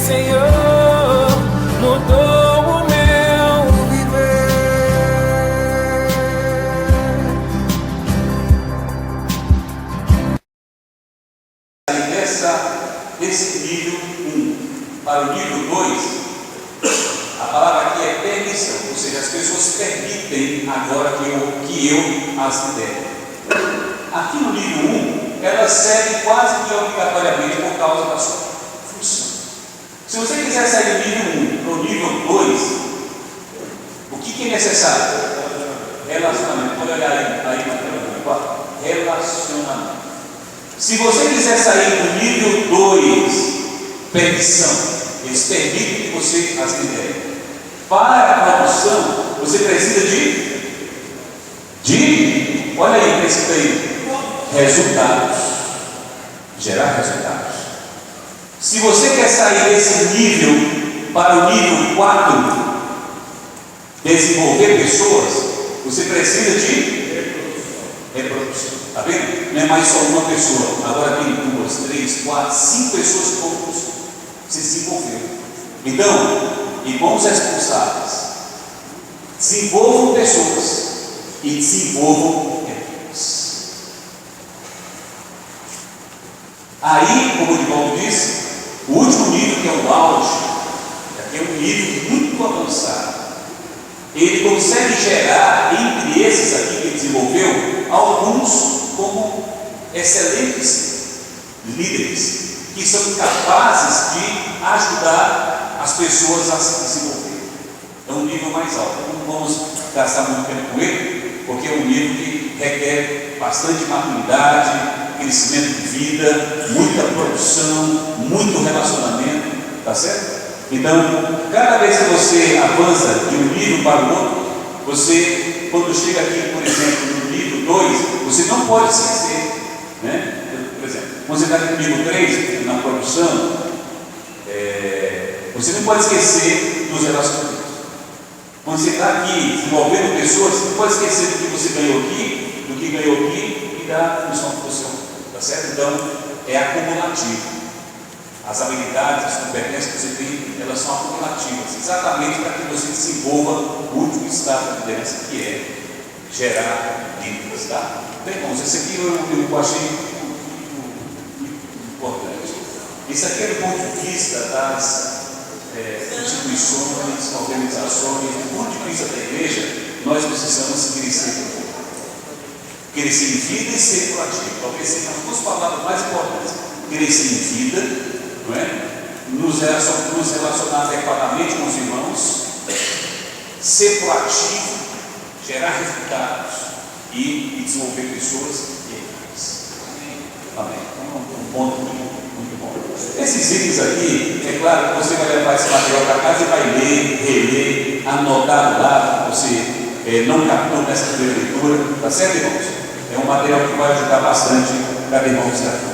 Senhor mudou o meu viver. Desse nível 1 para o nível 2, a palavra aqui é permissão, ou seja, as pessoas permitem agora que eu as lidere. Aqui no nível 1, elas seguem quase que obrigatoriamente por causa da sua função. Se você quiser sair do nível 1 para o nível 2, o que é necessário? Relacionamento. Pode olhar aí na tela. Relacionamento. Se você quiser sair do nível 2, permissão, eles permitem que você as lidere. Para a produção, você precisa de olha aí, precisa aí, resultados. Gerar resultados. Se você quer sair desse nível para o nível 4, desenvolver pessoas, você precisa de reprodução. Está vendo? Não é mais só uma pessoa, agora tem 2, 3, 4, 5 pessoas que se desenvolveram. Então, irmãos responsáveis, desenvolvam pessoas e desenvolvam equipes. Aí, como o irmão disse, o último nível, que é o auge, que é um nível muito avançado, ele consegue gerar entre esses aqui que ele desenvolveu alguns como excelentes líderes que são capazes de ajudar as pessoas a se desenvolver. É um nível mais alto. Não vamos gastar muito tempo com ele, porque é um nível que requer bastante maturidade, crescimento de vida, muita produção, muito relacionamento, tá certo? Então, cada vez que você avança de um nível para o outro, você, quando chega aqui, por exemplo, no nível 2, você não pode esquecer, né? Por exemplo, quando você está no nível 3, na produção, você não pode esquecer dos relacionamentos. Quando você está aqui desenvolvendo pessoas, você não pode esquecer do que você ganhou aqui, do que ganhou aqui e da função que você tem, tá certo? Então, é acumulativo. As habilidades, as competências que você tem, elas são acumulativas, exatamente para que você desenvolva o último estado da liderança, que é gerar líderes, tá? Bem, irmãos, esse aqui eu achei muito importante. Esse aqui é do ponto de vista das instituições, organizações, do ponto de vista da igreja, nós precisamos crescer em vida e ser proativo. Talvez sejam as duas palavras mais importantes: crescer em vida, não é? Nos relacionar adequadamente com os irmãos, ser proativo, gerar resultados e desenvolver pessoas e equipes. Amém. Um ponto muito bom. Esses itens aqui, é claro que você vai levar esse material para casa e vai ler, reler, anotar do lado, você não captou nessa primeira leitura, tá certo, irmãos? É um material que vai ajudar bastante cada irmão que está aqui.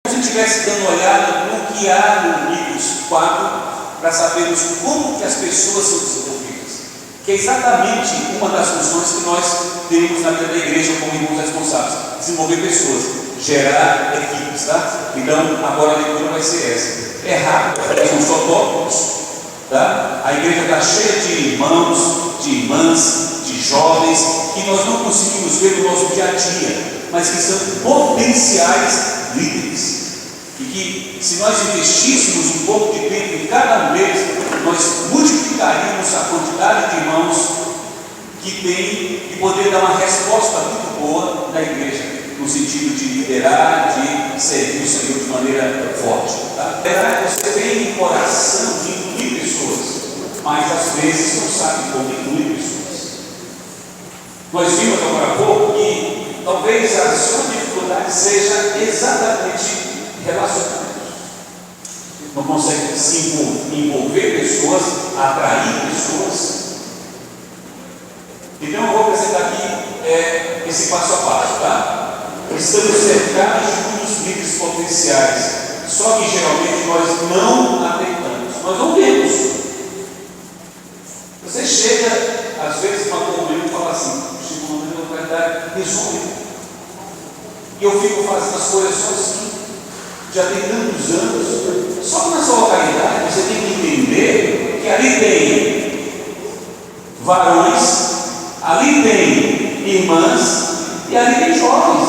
Se você estivesse dando uma olhada no que há no nível 4, para sabermos como que as pessoas são desenvolvidas, que é exatamente uma das funções que nós temos na vida da igreja como irmãos responsáveis: desenvolver pessoas, gerar equipes, tá? Então, agora a leitura vai ser essa. É rápido, são só tópicos, tá? A igreja está cheia de irmãos, de irmãs, de jovens, que nós não conseguimos ver no nosso dia a dia, mas que são potenciais líderes. E que, se nós investíssemos um pouco de tempo em cada mês, nós multiplicaríamos a quantidade de irmãos que tem e poder dar uma resposta muito boa na igreja, no sentido de liderar, de servir o Senhor de maneira forte. Tá? Você tem um coração de incluir pessoas, mas às vezes não sabe como incluir pessoas. Nós vimos agora há pouco que talvez a sua dificuldade seja exatamente relacionamentos. Não consegue se envolver pessoas, atrair pessoas. Então eu vou apresentar aqui esse passo a passo, tá? Estamos cercados de muitos líderes potenciais, só que geralmente nós não atentamos, nós não vemos. Você chega, às vezes, numa comunhão e fala assim: chega uma verdade, resume. E eu fico fazendo as coisas sozinho. já tem tantos anos. Só que na sua localidade você tem que entender que ali tem varões, ali tem irmãs e ali tem jovens.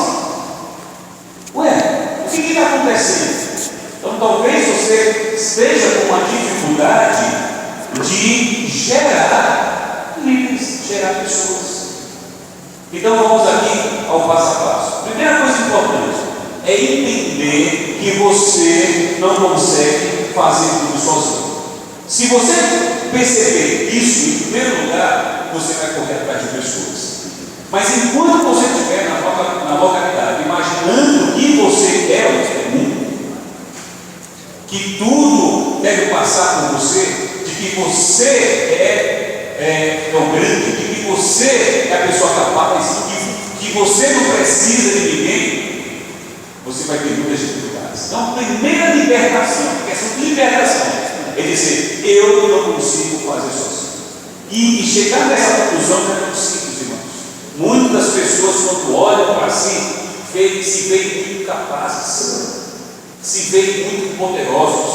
Ué, o que está acontecendo? Então talvez você esteja com uma dificuldade de gerar líderes, gerar pessoas. Então vamos aqui ao passo a passo. Primeira coisa importante é entender que você não consegue fazer tudo sozinho. Se você perceber isso, em primeiro lugar, você vai correr atrás de pessoas. Mas enquanto você estiver na localidade imaginando que você é o mundo, que tudo deve passar por você, de que você é o grande, de que você é a pessoa capaz, que você não precisa de ninguém, você vai ter muitas dificuldades. Então, a primeira libertação, questão de libertação, é dizer: eu não consigo fazer sozinho. E chegar nessa conclusão não é tão simples, irmãos. Muitas pessoas, quando olham para si, se veem muito capazes, se veem muito poderosos,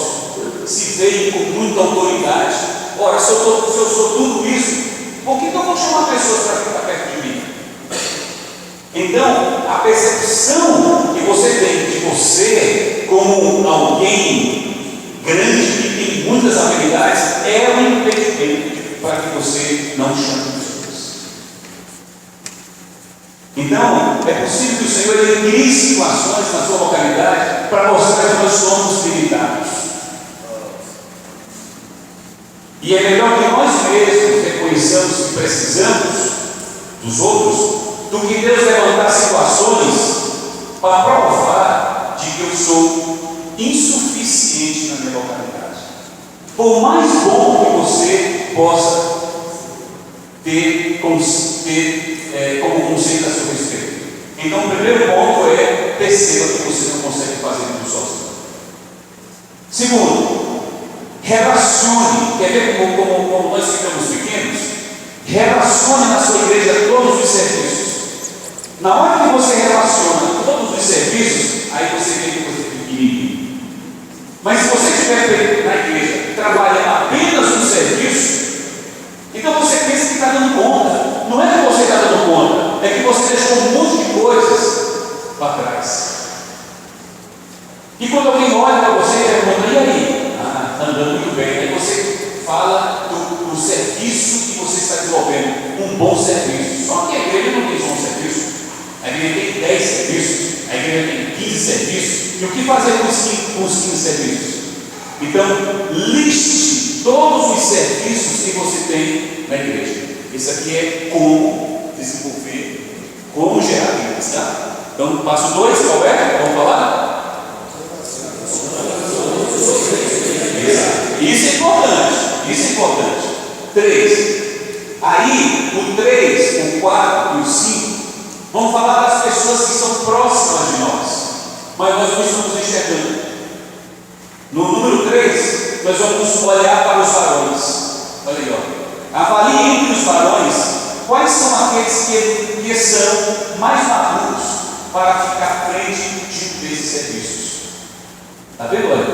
se veem com muita autoridade. Ora, se eu sou tudo isso, por que eu vou chamar pessoas para ficar perto de mim? Então, a percepção que você tem de você como alguém grande, que tem muitas habilidades, é um impedimento para que você não chame pessoas. Então, é possível que o Senhor ele crie situações na sua localidade para mostrar que nós somos limitados. E é melhor que nós mesmos reconheçamos que precisamos dos outros, do que Deus levantar situações para provar de que eu sou insuficiente na minha localidade. Por mais bom que você possa ter como conceito a seu respeito. Então, o primeiro ponto é: perceba que você não consegue fazer tudo sozinho. Segundo, relacione. Quer ver como nós ficamos pequenos? Relacione na sua igreja todos os serviços. Na hora que você relaciona todos os serviços, aí você vê que você é pequenininho. Mas se você estiver na igreja trabalhando apenas no serviço, então você pensa que está dando conta. Não é que você está dando conta, é que você deixou um monte de coisas para trás. E quando alguém olha para você e pergunta: e aí? Está andando muito bem. Aí você fala do serviço que você está desenvolvendo, um bom serviço. Só que a igreja não tem só um serviço, a igreja tem 10 serviços, a igreja tem 15 serviços. E o que fazer com os 15 serviços? Então, liste todos os serviços que você tem na igreja. Isso aqui é como desenvolver, como gerar vidas, tá? Então, passo 2, qual é? Vamos falar? Isso é importante, isso é importante. 3. Aí, o 3, o 4 e o 5, vamos falar das pessoas que são próximas de nós, mas nós não estamos enxergando. No número 3, nós vamos olhar para os varões. Olha aí, ó. Avalie entre os varões quais são aqueles que são mais maduros para ficar à frente desses serviços. Está vendo? Olha,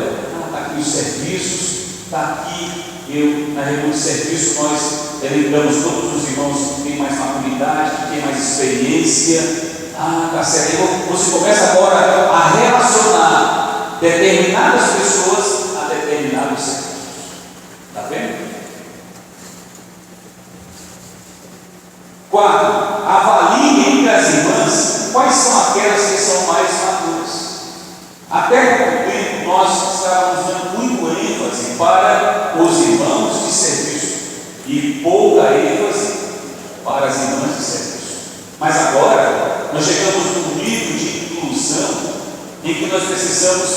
está aqui os serviços, está aqui eu, na reunião de serviço, nós lembramos todos os irmãos que têm mais maturidade, que têm mais experiência. Está certo. Você começa agora a relacionar determinadas pessoas a determinados serviços. Está vendo? 4. Avalie entre as irmãs quais são aquelas que são mais maduras. Até pouco tempo nós estávamos dando muito ênfase para os irmãos de serviço e pouca ênfase para as irmãs de serviço. Mas agora nós chegamos num nível de inclusão em que nós precisamos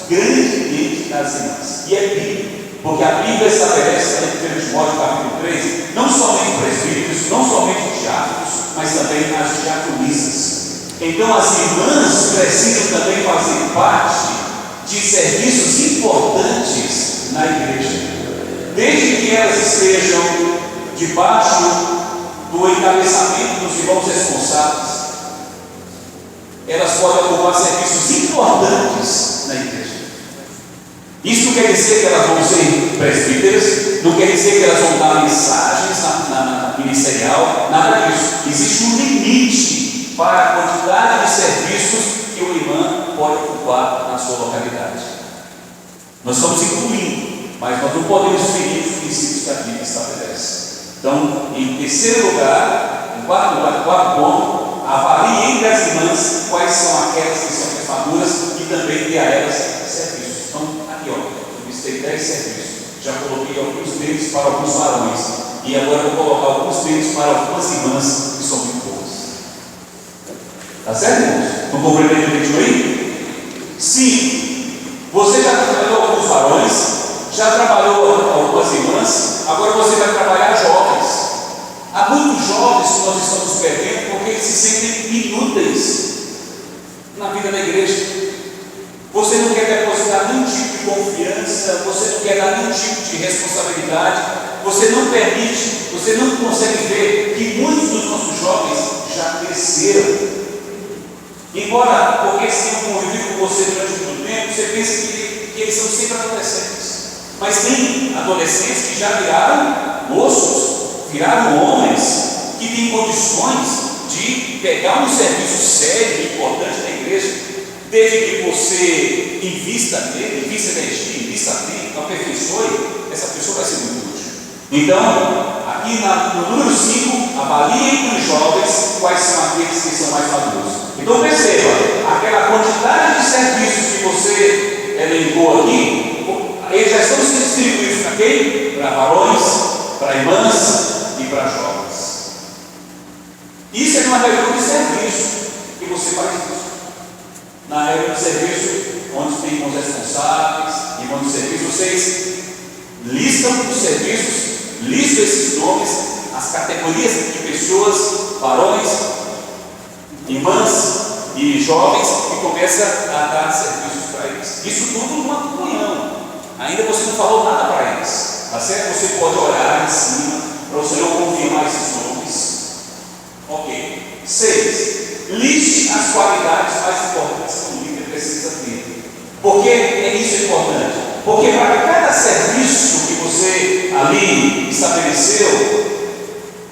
grandemente das irmãs. E é bíblico, porque a Bíblia estabelece em 1 Timóteo capítulo 3, não somente presbíteros, não somente diáconos, mas também as diaconisas. Então as irmãs precisam também fazer parte de serviços importantes na igreja, desde que elas estejam debaixo do encabeçamento dos irmãos responsáveis. Elas podem ocupar serviços importantes na igreja. não quer dizer que elas vão ser presbíteras, não quer dizer que elas vão dar mensagens na ministerial, nada disso. Existe um limite para a quantidade de serviços que o irmão pode ocupar na sua localidade. Nós estamos incluindo, mas nós não podemos ferir os princípios que a Bíblia estabelece. Então, em terceiro lugar, em quarto ponto, avalie entre as irmãs quais são aquelas que são maduras e também dê a elas serviços. Então, aqui ó, eu listei 10 serviços, já coloquei alguns deles para alguns varões, e agora vou colocar alguns deles para algumas irmãs que são muito boas. Tá certo, irmãos? Não compreendeu direitinho aí? Sim, você já trabalhou alguns varões, já trabalhou algumas irmãs, agora você vai trabalhar jovens. Há muitos jovens que nós estamos perdendo porque eles se sentem inúteis na vida da igreja. Você não quer depositar nenhum tipo de confiança, você não quer dar nenhum tipo de responsabilidade, você não permite, você não consegue ver que muitos dos nossos jovens já cresceram. Embora, porque eles tenham convivido com você durante muito tempo, você pensa que eles são sempre adolescentes. Mas tem adolescentes que já viraram moços, viraram homens, que têm condições de pegar um serviço sério e importante na igreja, desde que você invista nele, invista energia, invista tempo, aperfeiçoe, essa pessoa vai ser muito útil. Então, aqui no número 5, avalie entre os jovens quais são aqueles que são mais maduros. Então perceba, aquela quantidade de serviços que você elencou aqui, eles já estão sendo distribuídos para quem? Para varões, para irmãs e para jovens. Isso é uma reunião de serviço que você faz isso. Na reunião de serviço, onde tem irmãos responsáveis, irmãos de serviço, vocês listam os serviços, listam esses nomes, as categorias de pessoas, varões, irmãs e jovens, e começa a dar serviços para eles. Isso tudo numa comunhão. Ainda você não falou nada para eles, tá certo? Você pode orar em cima para o Senhor confirmar esses nomes. Ok. 6. Liste as qualidades mais importantes que um líder precisa ter. Por que isso é importante? Porque para cada serviço que você ali estabeleceu,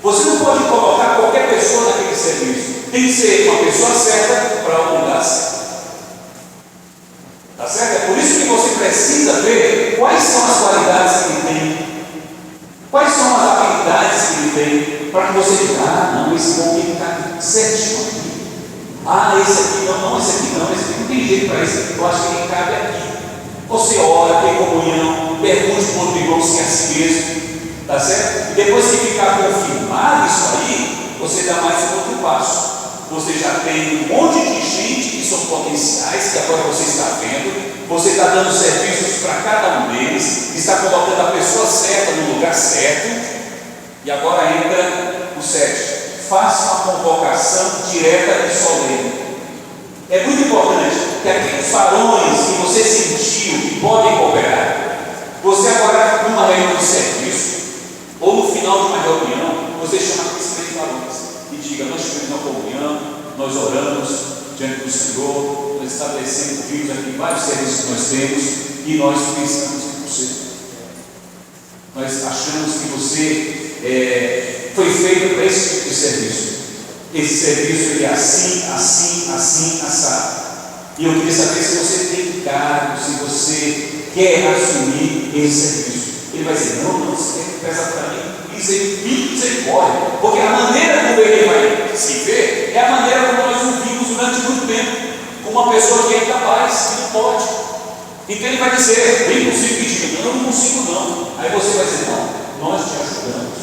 você não pode colocar qualquer pessoa naquele serviço. Tem que ser uma pessoa certa para o lugar certo. Tá certo? É por isso que você precisa ver quais são as qualidades que ele tem, quais são as habilidades que ele tem, para que você diga, não, esse bom tem que estar certinho aqui. Esse aqui não, esse aqui não tem jeito para esse, eu acho que ele cabe aqui. Você ora, tem comunhão, pergunte para o outro irmão se é assim mesmo, tá certo? E depois que ficar confirmado isso aí, você dá mais um outro passo. Você já tem um monte de gente que são potenciais, que agora você está vendo, você está dando serviços para cada um deles, está colocando a pessoa certa no lugar certo, e agora entra o 7. Faça uma convocação direta e solene. É muito importante que aqueles varões que você sentiu que podem cooperar, você agora, numa reunião de serviço, ou no final de uma reunião, você chama aqueles 3 varões e diga: nós tivemos uma comunhão, nós oramos diante do Senhor, nós estabelecemos, vimos aqui vários serviços que nós temos e nós pensamos em você. Nós achamos que você foi feito para esse tipo de serviço. Esse serviço ele é assim, assim, assim, assado. E eu queria saber se você tem cargo, se você quer assumir esse serviço. Ele vai dizer: não, você tem que pesar para mim, misericórdia, porque a maneira como ele vai se ver é a maneira como nós o vimos durante muito tempo, como uma pessoa que é incapaz, que não pode. Então ele vai dizer: vem consigo e diga, eu não consigo não. Aí você vai dizer: não, nós te ajudamos,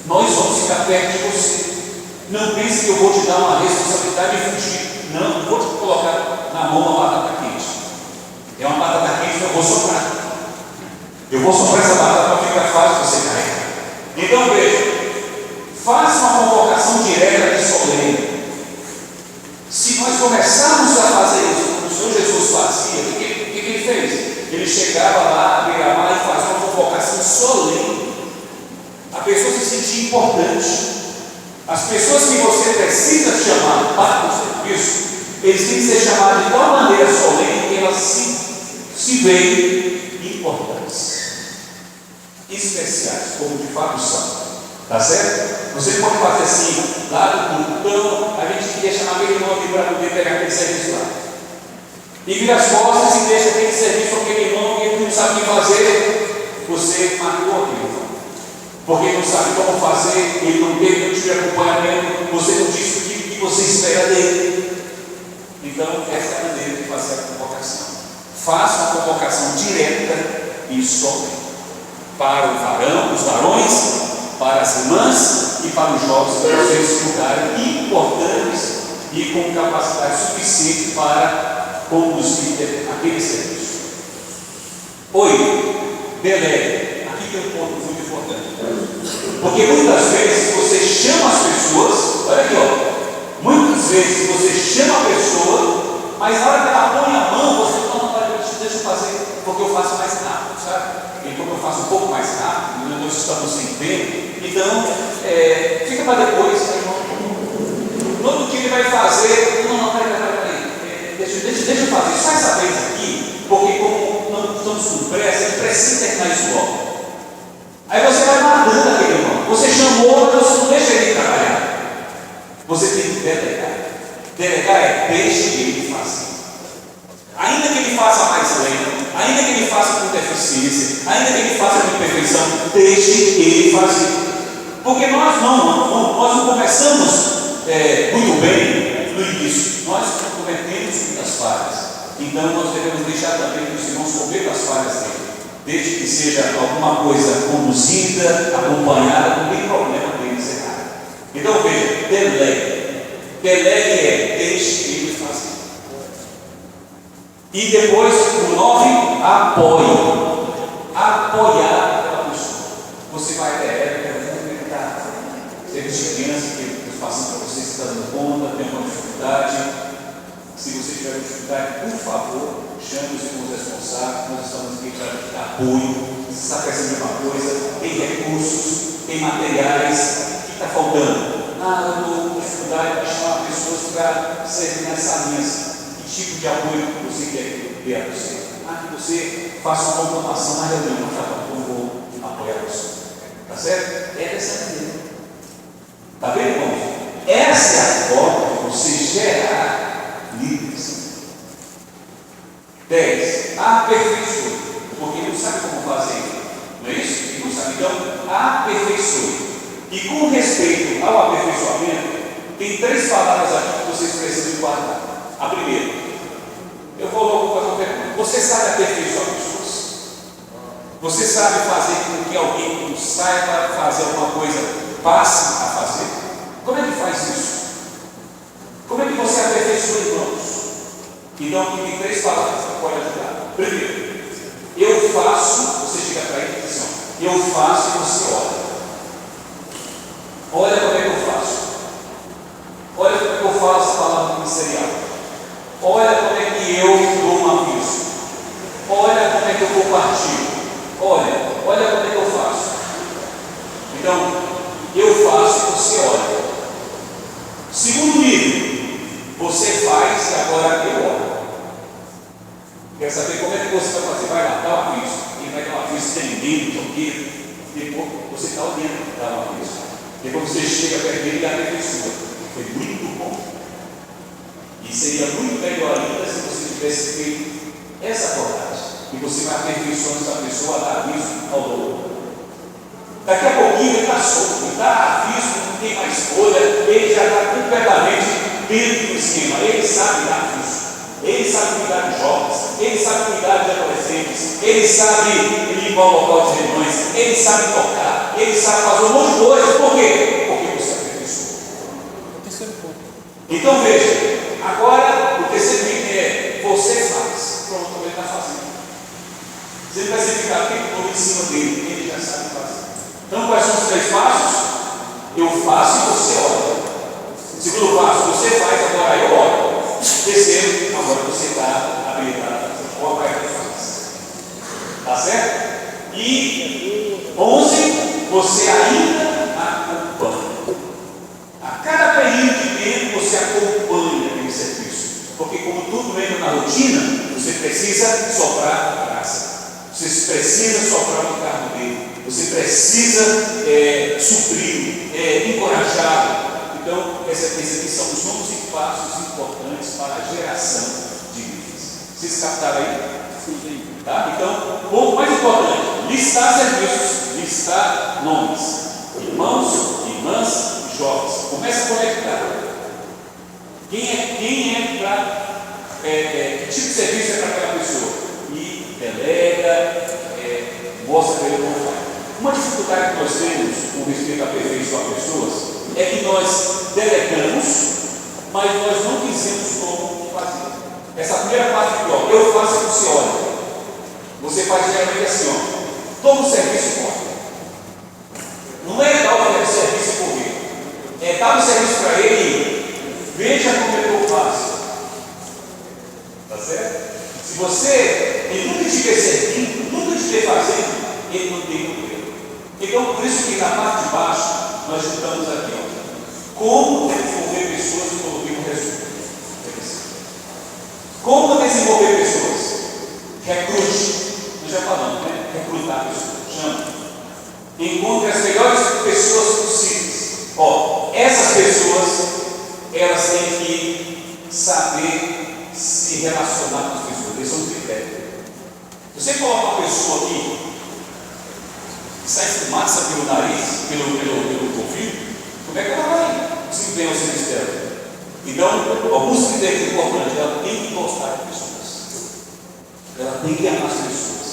nós vamos ficar perto de você. Não pense que eu vou te dar uma responsabilidade e fugir. Não vou te colocar na mão uma batata quente. É uma batata quente que eu vou soprar. Eu vou soprar essa batata para ficar fácil você carregar. Então veja, faça uma convocação direta e solene. Se nós começarmos a fazer isso, como o Senhor Jesus fazia, o que ele fez? Ele chegava lá, beira-mar e fazia uma convocação solene. A pessoa se sentia importante. As pessoas que você precisa chamar para o serviço, eles têm que ser chamados de tal maneira solene que elas se se veem importantes, especiais, como de fato são. Tá certo? Você pode fazer assim, lá do culto. Então, a gente queria chamar aquele irmão aqui para poder pegar aquele serviço lá. E vira as costas e deixa aquele serviço para aquele irmão que ele não sabe o que fazer. Você matou aquele irmão. Porque ele não sabe como fazer, ele não teve nenhum tipo de acompanhamento, você não disse o que você espera dele. Então, essa é a maneira de fazer a convocação. Faça uma convocação direta e somente para o varão, os varões, para as irmãs e para os jovens, para vocês se julgarem importantes e com capacidade suficiente para conduzir aquele serviço. 8. Delegue. Aqui tem um ponto muito importante. Porque muitas vezes você chama as pessoas, olha aqui, ó, muitas vezes você chama a pessoa, mas na hora que ela põe a mão, você fala, deixa eu fazer, porque eu faço mais rápido, sabe? E como eu faço um pouco mais rápido, nós estamos sem tempo, então fica para depois, irmão. No outro dia ele vai fazer, peraí, deixa eu fazer, faz essa vez aqui, porque como não estamos com pressa, ele precisa terminar isso logo. Aí você vai matando aquele irmão, você chamou, mas você não deixa ele trabalhar. Você tem que delegar. Delegar é deixe ele fazer. Ainda que ele faça mais lento, ainda que ele faça com deficiência, ainda que ele faça com imperfeição, deixe ele fazer. Porque nós não começamos muito bem no início, nós cometemos muitas falhas. Então nós devemos deixar também que os irmãos cometam as falhas dele. Desde que seja alguma coisa conduzida, acompanhada, não tem problema deles errar. Então veja, delegue. Delegue é deixe ele fazer. E depois, o 9, apoie. Apoiar aquela pessoa. Você vai até ela, serviço de criança que eu faço para você, se está dando conta, tem uma dificuldade. Se você tiver dificuldade, por favor, chame os irmãos responsáveis. Nós estamos aqui para dar apoio. Se está precisando de uma coisa, tem recursos, tem materiais. O que está faltando? Eu estou com dificuldade de chamar pessoas para servir nas salinhas. Tipo de apoio que você quer ver a você. Que você faça uma contratação na reunião, eu vou apoiar você. Tá certo? É dessa maneira. Tá vendo, irmãos? Essa é a forma de você gerar líderes. 10. Aperfeiçoe. Porque ele não sabe como fazer. Não é isso? Ele não sabe. Então, aperfeiçoe. E com respeito ao aperfeiçoamento, tem 3 palavras aqui que vocês precisam guardar. A primeira, eu vou logo fazer uma pergunta. Você sabe aperfeiçoar pessoas? Você sabe fazer com que alguém que não saiba fazer alguma coisa passe a fazer? Como é que faz isso? Como é que você aperfeiçoa irmãos? Então aqui tem 3 palavras que podem ajudar. Primeiro, eu faço, você chega para ele e diz assim, eu faço e você olha. Olha como é que eu faço. Olha como é que eu falo essa palavra ministerial. Olha como é que eu dou um aviso. Olha como é que eu compartilho. Olha como é que eu faço. Então, eu faço e você olha. Segundo nível, você faz e agora eu olho. Quer saber como é que você vai fazer? Vai lá, dá um aviso. Ele vai dar um aviso sem ninguém, não sei. Depois você está olhando para dar um aviso. Depois você chega perto dele e aperfeiçoa. Foi muito bom. E seria muito melhor ainda se você tivesse feito essa abordagem. E você vai aperfeiçoando essa pessoa a dar aviso ao outro. Daqui a pouquinho ele está solto, ele dá aviso, não tem mais escolha, ele já está completamente dentro do esquema. Ele sabe dar aviso. Ele sabe cuidar de jovens, ele sabe cuidar de adolescentes, ele sabe limpar o local de reuniões, ele sabe tocar, ele sabe fazer um monte de coisa. Por quê? Porque você aperfeiçoou. Então veja, agora o terceiro item é você faz. Pronto, ele está fazendo. Você não vai ser ficar o tempo todo em cima dele, ele já sabe fazer. Então quais são os 3 passos? Eu faço e você olha. Segundo passo, você faz, agora eu olho. Terceiro, agora você está habilitado a fazer. Qual vai que faz? Tá certo? E 11, você ainda acompanha. A cada período de tempo você acompanha aquele serviço. Porque como tudo entra na rotina, você precisa soprar Você precisa soprar no carro dele. Você precisa suprir, encorajá-lo. Então, esses aqui são os 11 passos importantes para a geração de líderes. Vocês captaram aí? Sim. Tá? Então, o ponto mais importante: listar serviços, listar nomes. Irmãos, irmãs, jovens. Começa a conectar. Quem é para. Que tipo de serviço é para aquela pessoa? E delega, mostra para ele como faz. Uma dificuldade que nós temos com respeito a aperfeiçoar pessoas é que nós delegamos, mas nós não dizemos como fazer. Essa primeira parte aqui, ó, eu faço e você olha. Você faz geralmente assim, ó, toma o serviço e corre. Não é dar o serviço e correr. É dar o serviço para ele e veja como é que eu faço. Tá certo? Se ele nunca estiver servindo, nunca estiver fazendo, ele não tem poder. Então, por isso que na parte de baixo, nós juntamos aqui, ó, como desenvolver pessoas e coloquei um resumo. Como desenvolver pessoas? Recrute. Nós já falamos, né? Recrutar pessoas. Chama. Encontre as melhores pessoas possíveis. Ó, essas pessoas, elas têm que saber se relacionar com as pessoas. Eles são um critério. Você coloca uma pessoa aqui, sai fumaça pelo nariz, pelo ouvido, como é que ela vai desempenhar o seu ministério? Então, alguns critérios importantes: ela tem que gostar de pessoas, ela tem que amar as pessoas,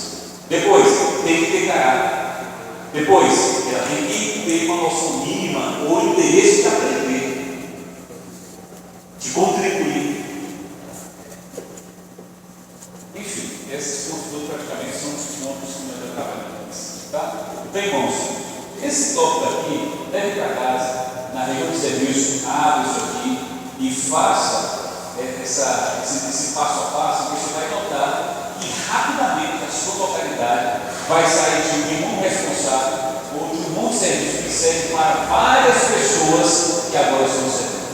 depois tem que ter caráter, depois ela tem que ter uma noção mínima ou interesse de aprender, de contribuir. Enfim, esses pontos todos praticamente são os pontos que nós já trabalhamos. Tá? Então, irmãos, esse tópico aqui, leve para casa, na reunião de serviço, abre isso aqui e faça esse passo a passo, que você vai notar que rapidamente a sua localidade vai sair de um irmão responsável ou de um irmão de serviço que serve para várias pessoas que agora estão servindo.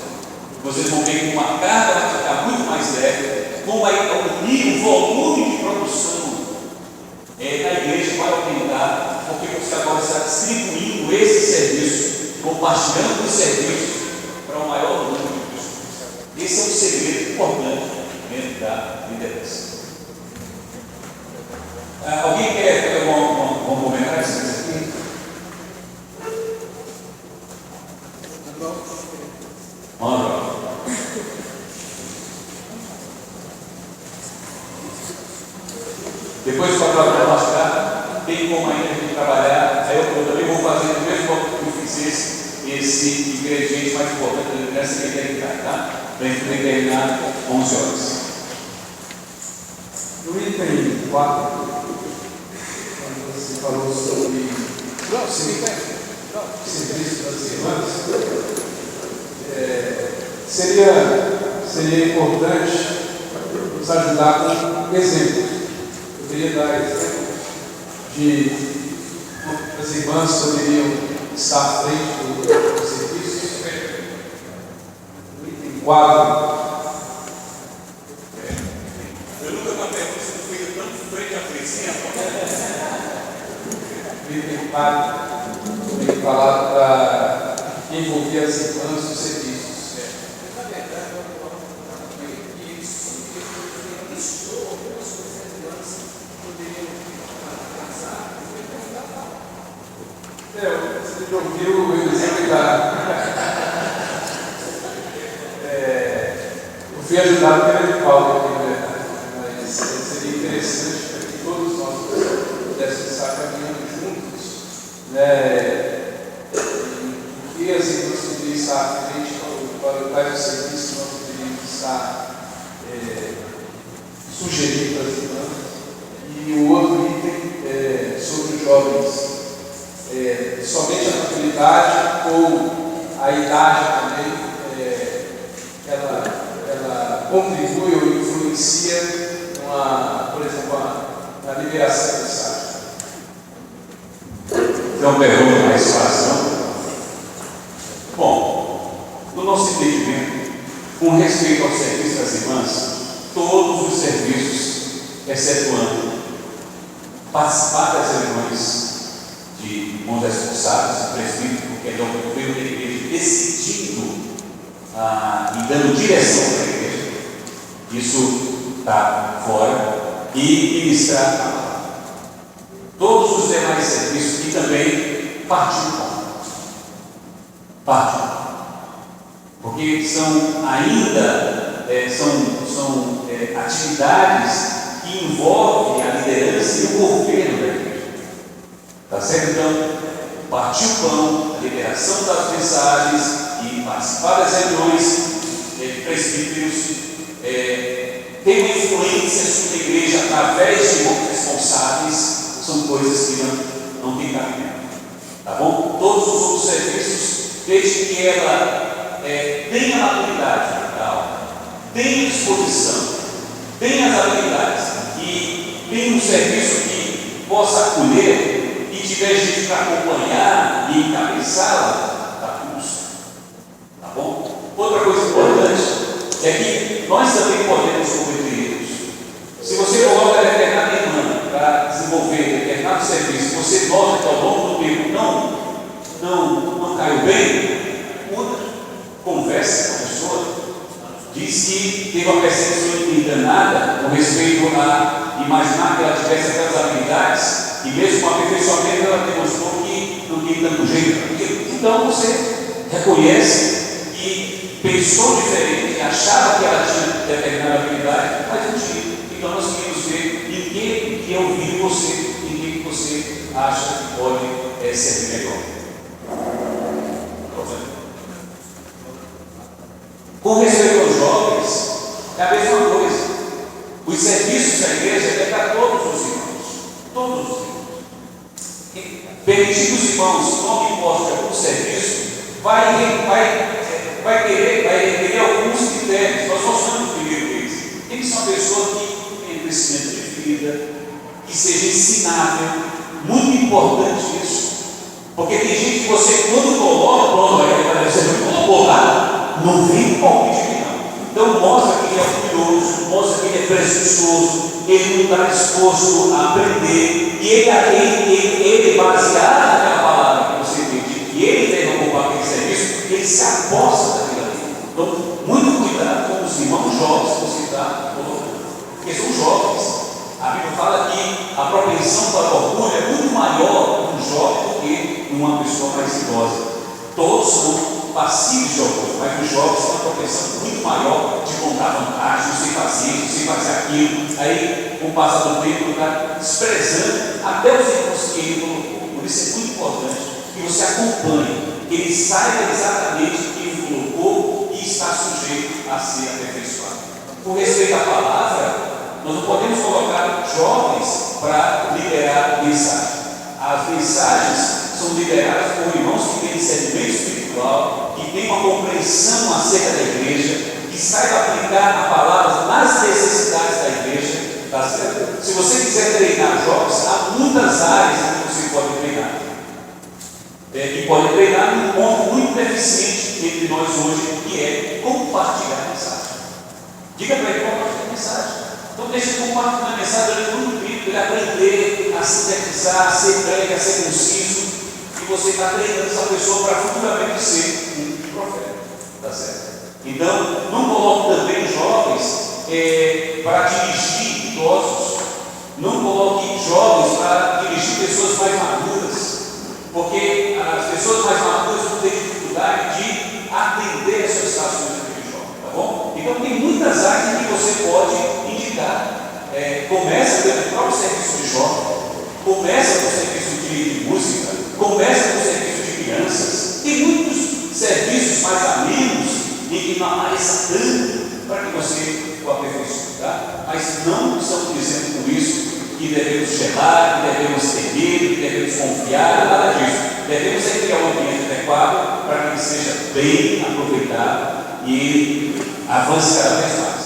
Vocês vão ver que uma carga vai ficar muito mais leve, como o volume de produção na igreja vai aumentar, porque você agora está distribuindo esse serviço, compartilhando os serviços para o maior número de pessoas. Esse é um segredo importante dentro da liderança. Alguém quer fazer um comentário sobre isso aqui? Manda. Depois que eu para mostrar, tem como ainda a gente trabalhar. Aí eu também vou fazer do mesmo modo que eu fiz esse ingrediente mais importante nessa integridade, tá? Para a gente terminar 11 horas. No item 4, quando você falou sobre o serviço das irmãs, seria importante nos ajudar com exemplos. Eu queria dar exemplo de as irmãs poderiam estar à frente do serviço. No item 4. Eu nunca uma pergunta se não foi tão frente à frente. No item 4, tem que falar para envolver as irmãs nos serviços. Na verdade, eu você ouviu o exemplo eu fui ajudado pelo Paulo aqui, na verdade, mas seria interessante para que todos nós pudéssemos estar caminhando juntos, né? Porque as irmãs poderiam estar à frente para o serviço, nós poderíamos estar sugerindo para as irmãs. E o outro item sobre os jovens. Somente a maturidade ou a idade também, ela contribui ou influencia, por exemplo, na liberação da mensagem. Então, uma pergunta mais fácil, não? Bom, no nosso entendimento, com respeito ao serviço das irmãs, todos os serviços, excetuando participar das reuniões de irmãos esforçados, presbítero, porque é o governo da igreja decidindo e dando direção para a igreja. Isso está fora. E ministrar a palavra. Todos os demais serviços e também partir o pão. Partir o pão. Porque são ainda atividades que envolvem a liderança e o governo da igreja. Tá certo? Então, partir o pão, a liberação das mensagens e participar das reuniões de presbíteros, ter uma influência sobre a igreja através de outros responsáveis, são coisas que não tem cabimento. Tá bom? Todos os outros serviços, desde que ela tenha a maturidade mental, tenha disposição, tenha as habilidades e tenha um serviço que possa acolher e tiver gente para acompanhar e encabeçá-la, está tudo certo. Tá bom? Outra coisa importante é que nós também podemos cometer erros. Se você coloca determinada irmã para desenvolver determinado serviço, você nota que ao longo do tempo não caiu bem, muda, conversa com a pessoa, diz que teve uma percepção enganada com respeito a imaginar que ela tivesse aquelas habilidades e mesmo com aperfeiçoamento ela demonstrou que não tem tanto jeito. Então você reconhece que pensou diferente, achava que ela tinha determinada habilidade, mas não tinha. Então nós queremos ver em que ouvir você, em que você acha que pode servir melhor. Com respeito aos jovens, é a mesma coisa. Os serviços da igreja é para todos os irmãos. Todos os irmãos. Permitir que os irmãos tomem posse de algum serviço vai requerer alguns critérios. Nós mostramos primeiro deles. Tem que ser uma pessoa que tenha crescimento de vida, que seja ensinável. Muito importante isso. Porque tem gente que você, quando coloca, você não colocou lá, não vem com palpite aqui não. Então mostra que ele é orgulhoso, mostra que ele é presunçoso, ele não está disposto a aprender, e ele baseado naquela palavra que você entende, e ele deve ocupar aquele serviço, ele se aposta daquilo ali. Então, muito cuidado com os irmãos jovens que você está colocando, porque são jovens. A Bíblia fala que a propensão para o orgulho é muito maior num jovem do que numa pessoa mais idosa. Todos são passivos de orgulho, mas os jovens têm uma propensão muito maior de contar vantagens, sem fazer isso, sem fazer aquilo. Aí, com o passar do tempo, está desprezando até os irmãos que ele colocou. Por isso é muito importante que você acompanhe, que ele saiba exatamente o que ele colocou e está sujeito a ser aperfeiçoado. Com respeito à palavra, nós não podemos colocar jovens para liderar mensagem. As mensagens são lideradas por irmãos que têm discernimento espiritual, que têm uma compreensão acerca da igreja, que saibam aplicar a palavra nas necessidades da igreja. Tá certo? Se você quiser treinar jovens, há muitas áreas que você pode treinar. E pode treinar num ponto muito deficiente entre nós hoje, que é compartilhar a mensagem. Diga para ele compartilhar a mensagem. Então deixa ele compartilhar a mensagem durante muito tempo, ele aprender a sintetizar, a ser breve, a ser conciso, e você está treinando essa pessoa para futuramente ser um profeta. Tá certo? Então, não coloque também jovens para dirigir idosos, não coloque jovens para dirigir pessoas mais maduras, porque as pessoas mais maduras vão ter dificuldade de atender as solicitações daquele jovem, tá bom? Então tem muitas áreas que você pode indicar. Começa pelo próprio serviço de jovem, começa no serviço de música, começa no serviço de crianças. Tem muitos serviços mais amenos e que não apareça tanto para que você o aperfeiçoe, tá? Mas não estamos dizendo com isso que devemos gelar, que devemos ter medo, que devemos confiar, nada disso. Devemos criar um ambiente adequado para que ele seja bem aproveitado e ele avance cada vez mais.